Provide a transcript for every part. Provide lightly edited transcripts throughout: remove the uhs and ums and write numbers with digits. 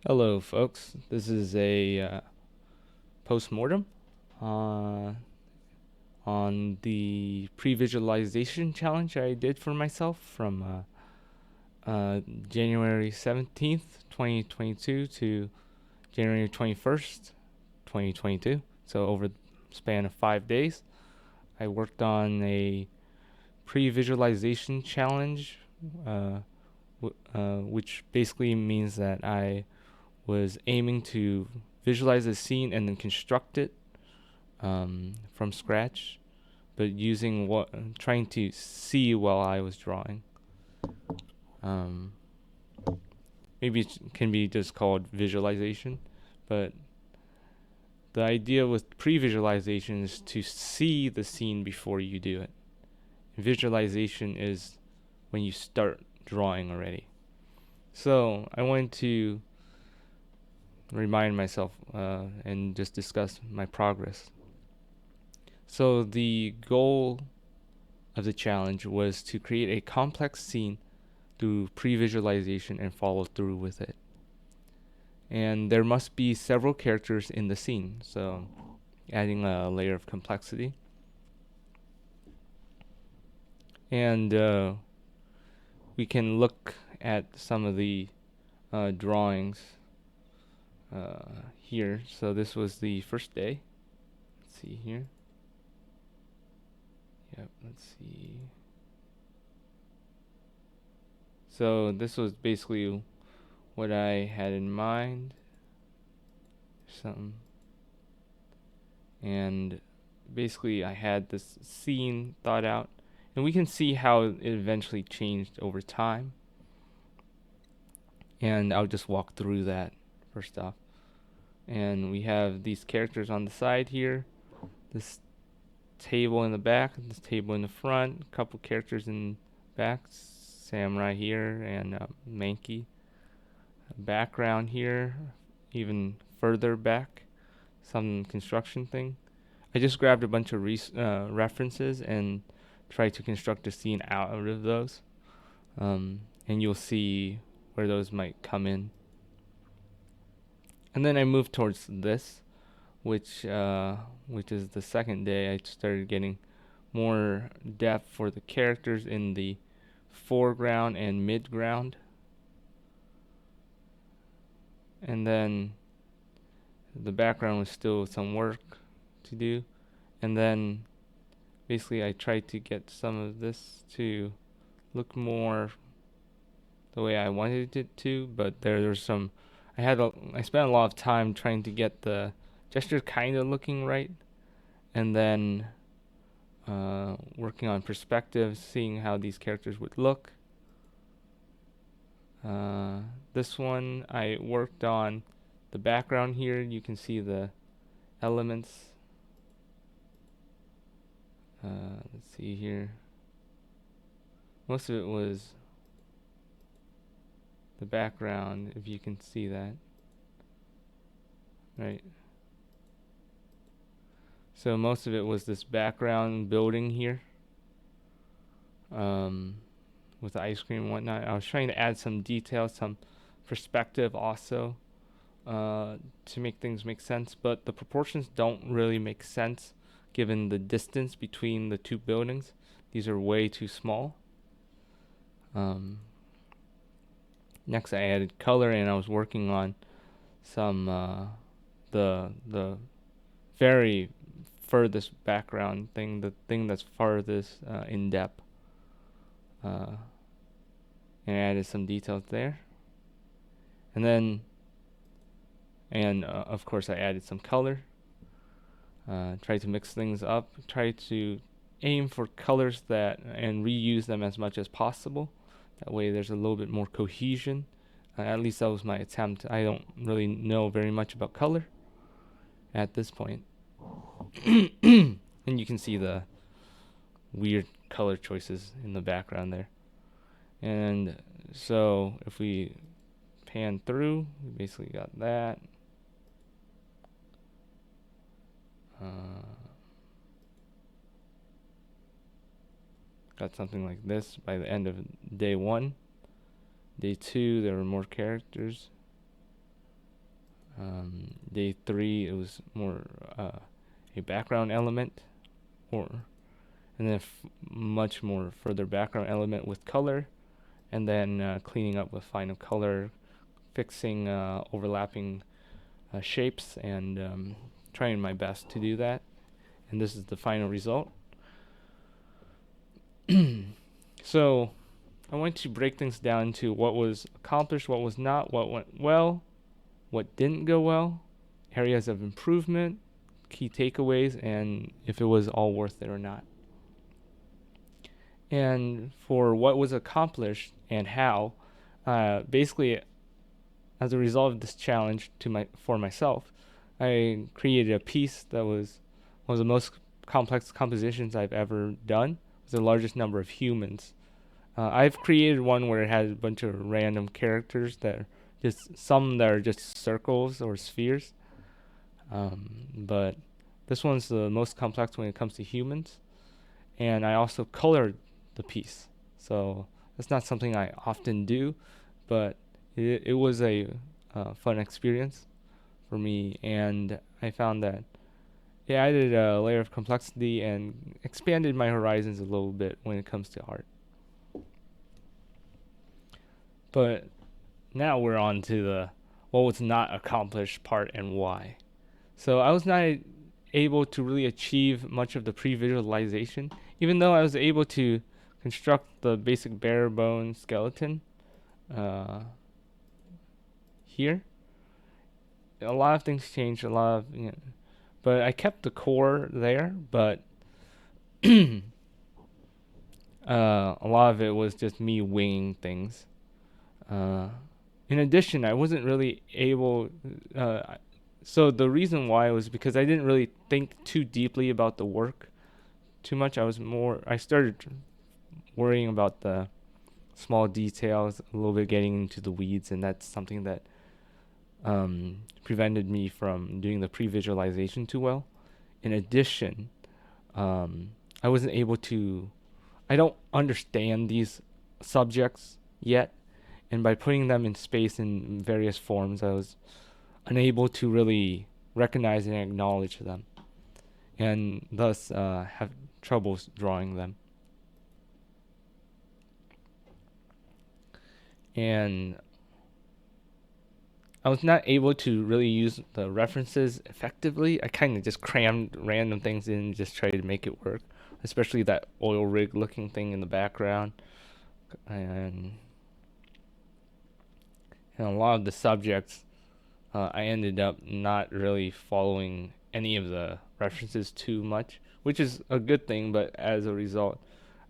Hello, folks. This is a postmortem uh, on the pre-visualization challenge I did for myself from January 17th, 2022 to January 21st, 2022. So over the span of 5 days, I worked on a pre-visualization challenge, which basically means that I was aiming to visualize a scene and then construct it from scratch, but using trying to see while I was drawing. Um, Maybe it can be just called visualization, but the idea with pre-visualization is to see the scene before you do it. Visualization is when you start drawing already. So I wanted to remind myself and just discuss my progress. So the goal of the challenge was to create a complex scene through pre-visualization and follow through with it. And there must be several characters in the scene, so adding a layer of complexity. And we can look at some of the drawings here. So this was the first day. Let's see here. Yep, let's see. So this was basically what I had in mind. Something. And basically I had this scene thought out, and we can see how it eventually changed over time. And I'll just walk through that first off. And we have these characters on the side here, this table in the back, this table in the front, a couple characters in back, Samurai here and Mankey. Background here, even further back, some construction thing. I just grabbed a bunch of references and tried to construct a scene out of those, and you'll see where those might come in. And then I moved towards this, which is the second day. I started getting more depth for the characters in the foreground and midground. And then the background was still some work to do. And then basically I tried to get some of this to look more the way I wanted it to, but there's some I spent a lot of time trying to get the gesture kind of looking right, and then working on perspective, seeing how these characters would look. This one I worked on the background here. You can see the elements. Let's see here. Most of it was the background, if you can see that. Right. So most of it was this background building here. With the ice cream and whatnot. I was trying to add some detail, some perspective also, to make things make sense, but the proportions don't really make sense given the distance between the two buildings. These are way too small. Next I added color, and I was working on some the very furthest background thing, the thing that's farthest in depth. And added some details there. And then, of course, I added some color. Tried to mix things up. Tried to aim for colors and reuse them as much as possible. That way there's a little bit more cohesion. At least that was my attempt. I don't really know very much about color at this point. And you can see the weird color choices in the background there. And so if we pan through, we basically got that. Got something like this by the end of day 1. Day 2, there were more characters. Day 3, it was more a background element, and then much more further background element with color, and then cleaning up with final color, fixing overlapping shapes, and trying my best to do that. And this is the final result. So I want to break things down to what was accomplished, what was not, what went well, what didn't go well, areas of improvement, key takeaways, and if it was all worth it or not. And for what was accomplished and how, basically, as a result of this challenge for myself, I created a piece that was one of the most complex compositions I've ever done. It was the largest number of humans. I've created one where it has a bunch of random characters that are just some that are just circles or spheres. But this one's the most complex when it comes to humans. And I also colored the piece. So that's not something I often do, but it was a fun experience for me. And I found that it added a layer of complexity and expanded my horizons a little bit when it comes to art. But now we're on to the what was not accomplished part and why. So I was not able to really achieve much of the pre-visualization, even though I was able to construct the basic bare bone skeleton here. A lot of things changed, but I kept the core there, but a lot of it was just me winging things. In addition, I wasn't really able. So the reason why was because I didn't really think too deeply about the work too much. I started worrying about the small details, a little bit getting into the weeds, and that's something that prevented me from doing the pre-visualization too well. In addition, I wasn't able to. I don't understand these subjects yet, and by putting them in space in various forms, I was unable to really recognize and acknowledge them, and thus have troubles drawing them. And I was not able to really use the references effectively. I kind of just crammed random things in and just tried to make it work, especially that oil rig looking thing in the background. And a lot of the subjects, I ended up not really following any of the references too much, which is a good thing, but as a result,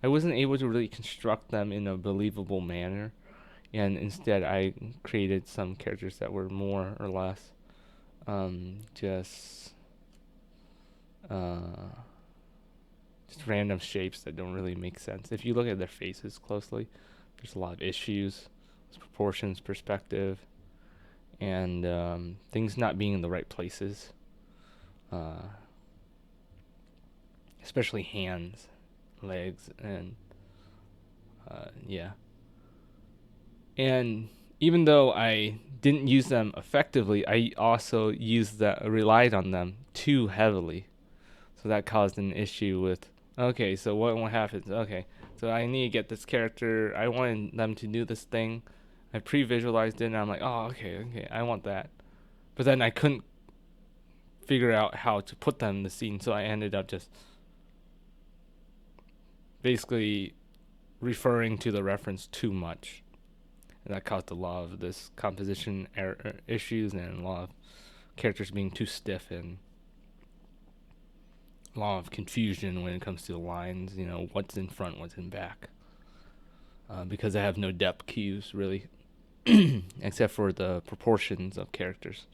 I wasn't able to really construct them in a believable manner. And instead, I created some characters that were more or less just random shapes that don't really make sense. If you look at their faces closely, there's a lot of issues, proportions, perspective, and things not being in the right places. Especially hands, legs, and yeah. And even though I didn't use them effectively, I also relied on them too heavily. So that caused an issue with, okay, so what happens? Okay, so I need to get this character. I wanted them to do this thing. I pre-visualized it, and I'm like, oh, okay, I want that. But then I couldn't figure out how to put them in the scene, so I ended up just basically referring to the reference too much. And that caused a lot of this composition issues and a lot of characters being too stiff and a lot of confusion when it comes to the lines, what's in front, what's in back. Because I have no depth cues, really, except for the proportions of characters.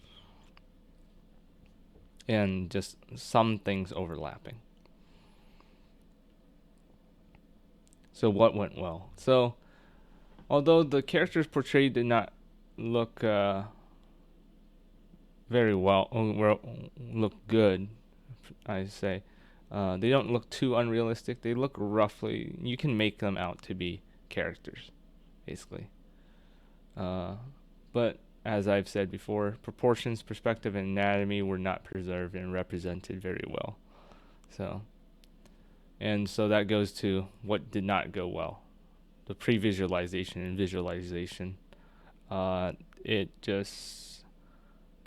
And just some things overlapping. So what went well? So although the characters portrayed did not look very well, look good, I say, they don't look too unrealistic. They look roughly. You can make them out to be characters, basically. But as as I've said before, proportions, perspective, and anatomy were not preserved and represented very well. So that goes to what did not go well. The pre-visualization and visualization. There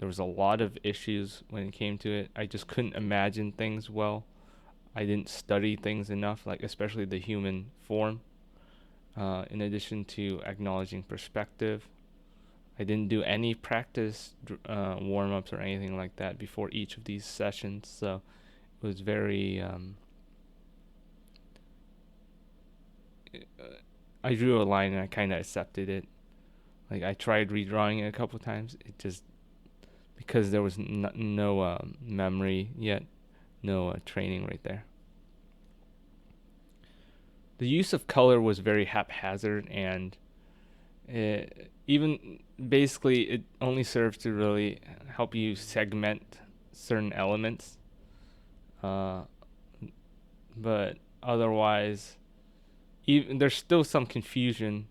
was a lot of issues when it came to it. I just couldn't imagine things well. I didn't study things enough, like especially the human form. In addition to acknowledging perspective, I didn't do any practice warm-ups or anything like that before each of these sessions, so it was very I drew a line and I kind of accepted it. Like I tried redrawing it a couple times. It just, because there was no memory yet, no training right there. The use of color was very haphazard, and even basically it only serves to really help you segment certain elements. But otherwise, even there's still some confusion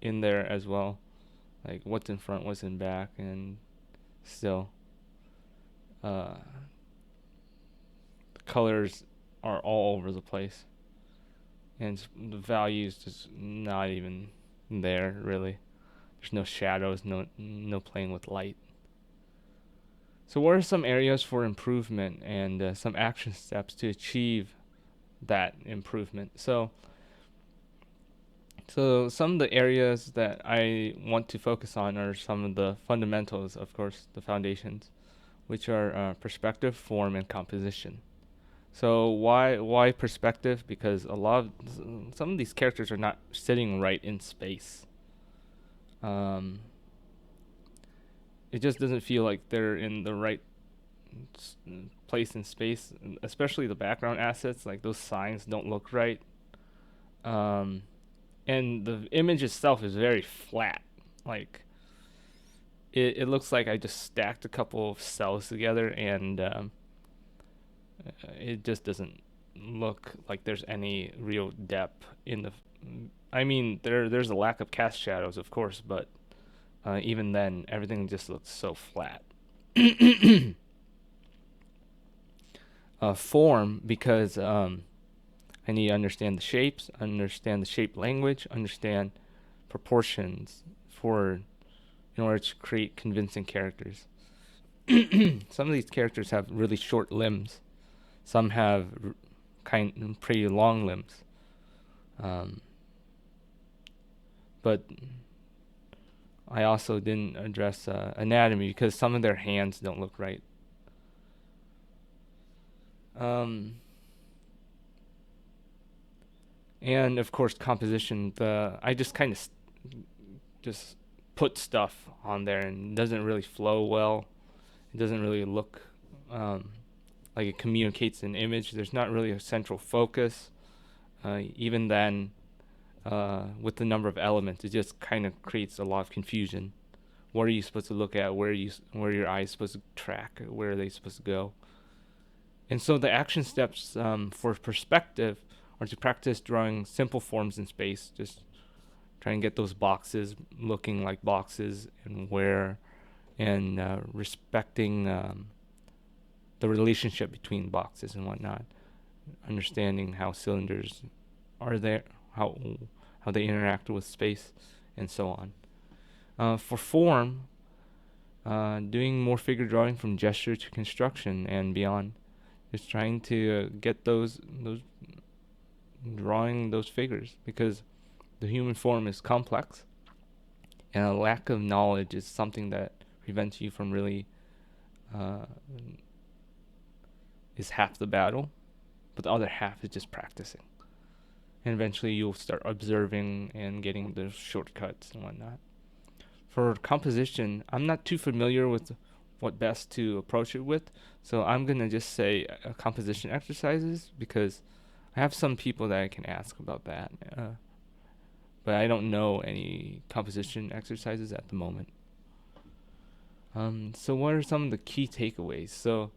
in there as well, like what's in front, what's in back, and still the colors are all over the place, and the values just not even there really. There's no shadows, no playing with light. So what are some areas for improvement and some action steps to achieve that improvement? So some of the areas that I want to focus on are some of the fundamentals, of course, the foundations, which are perspective, form, and composition. So why perspective? Because some of these characters are not sitting right in space. It just doesn't feel like they're in the right place in space, especially the background assets. Like those signs don't look right. And the image itself is very flat. Like it looks like I just stacked a couple of cells together, and it just doesn't look like there's any real depth in the. I mean, there's a lack of cast shadows, of course, but even then, everything just looks so flat. Form, because I need to understand the shapes, understand the shape language, understand proportions in order to create convincing characters. Some of these characters have really short limbs. Some have pretty long limbs. But I also didn't address anatomy because some of their hands don't look right. And of course, composition. I just kind of just put stuff on there, and it doesn't really flow well. It doesn't really look like it communicates an image. There's not really a central focus. Even then, with the number of elements, it just kind of creates a lot of confusion. What are you supposed to look at? Where are your eyes supposed to track? Where are they supposed to go? And so the action steps for perspective are to practice drawing simple forms in space. Just try and get those boxes looking like boxes, and respecting the relationship between boxes and whatnot. Understanding how cylinders are there, how they interact with space, and so on. For form, doing more figure drawing from gesture to construction and beyond. Just trying to get those drawing those figures, because the human form is complex, and a lack of knowledge is something that prevents you from really is half the battle, but the other half is just practicing. And eventually you'll start observing and getting the shortcuts and whatnot. For composition, I'm not too familiar with what best to approach it with, so I'm going to just say composition exercises, because I have some people that I can ask about that, but I don't know any composition exercises at the moment. So what are some of the key takeaways? So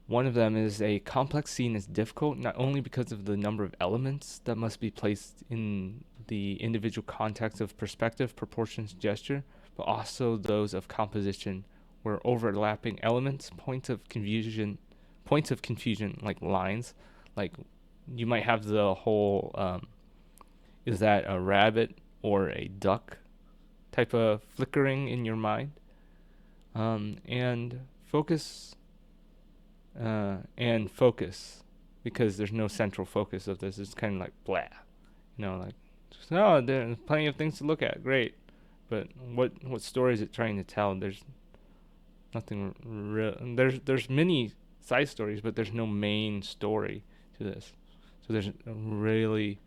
one of them is a complex scene is difficult not only because of the number of elements that must be placed in the individual context of perspective, proportions, gesture, but also those of composition, where overlapping elements, points of confusion, like lines, like you might have the whole is that a rabbit or a duck type of flickering in your mind, and focus, because there's no central focus of this. It's kind of like blah, like, oh, there's plenty of things to look at, great, but what story is it trying to tell? There's nothing real. There's many side stories, but there's no main story to this. So there's a really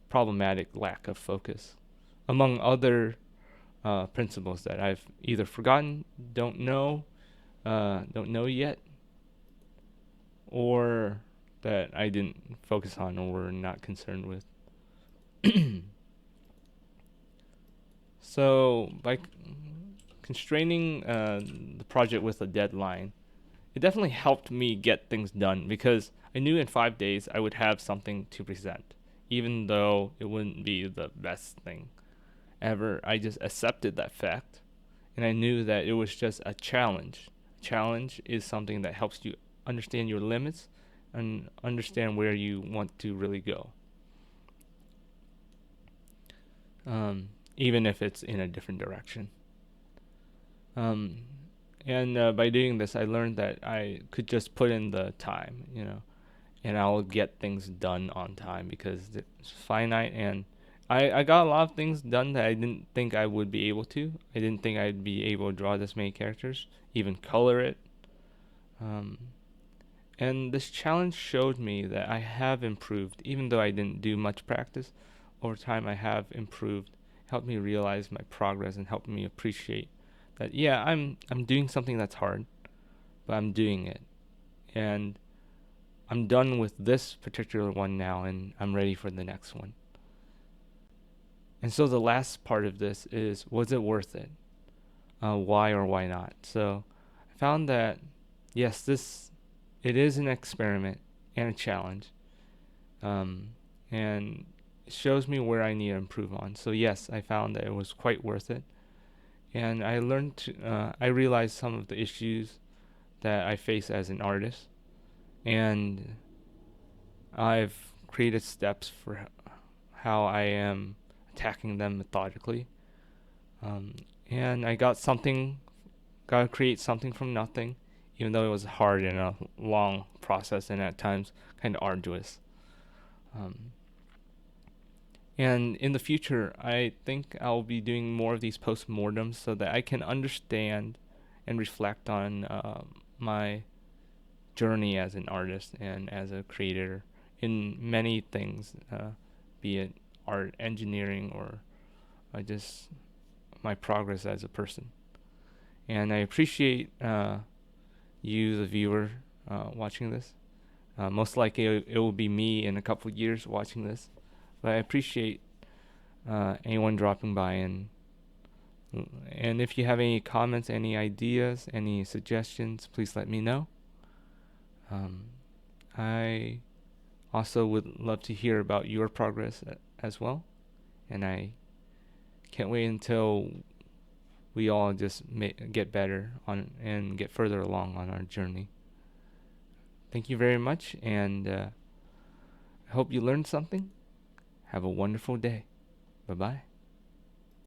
problematic lack of focus, among other principles that I've either forgotten, don't know yet, or that I didn't focus on or were not concerned with. So by constraining the project with a deadline, it definitely helped me get things done, because I knew in 5 days I would have something to present, even though it wouldn't be the best thing ever. I just accepted that fact, and I knew that it was just a challenge. Challenge is something that helps you understand your limits and understand where you want to really go, even if it's in a different direction. And by doing this, I learned that I could just put in the time, and I'll get things done on time, because it's finite. And I got a lot of things done that I didn't think I would be able to. I didn't think I'd be able to draw this many characters, even color it. And this challenge showed me that I have improved, even though I didn't do much practice. Over time, I have improved, helped me realize my progress, and helped me appreciate that, yeah, I'm doing something that's hard, but I'm doing it. And I'm done with this particular one now, and I'm ready for the next one. And so the last part of this is, was it worth it? Why or why not? So I found that, yes, it is an experiment and a challenge, and it shows me where I need to improve on. So yes, I found that it was quite worth it, and I realized some of the issues that I face as an artist, and I've created steps for how I am attacking them methodically. And I got to create something from nothing, even though it was hard and a long process, and at times kind of arduous. And in the future, I think I'll be doing more of these postmortems, so that I can understand and reflect on my journey as an artist and as a creator in many things, be it art, engineering, or just my progress as a person. And I appreciate you, the viewer, watching this. Most likely it will be me in a couple of years watching this, but I appreciate anyone dropping by. And if you have any comments, any ideas, any suggestions, please let me know. I also would love to hear about your progress as well, and I can't wait until we all just get better on and get further along on our journey. Thank you very much, and I hope you learned something. Have a wonderful day. Bye-bye.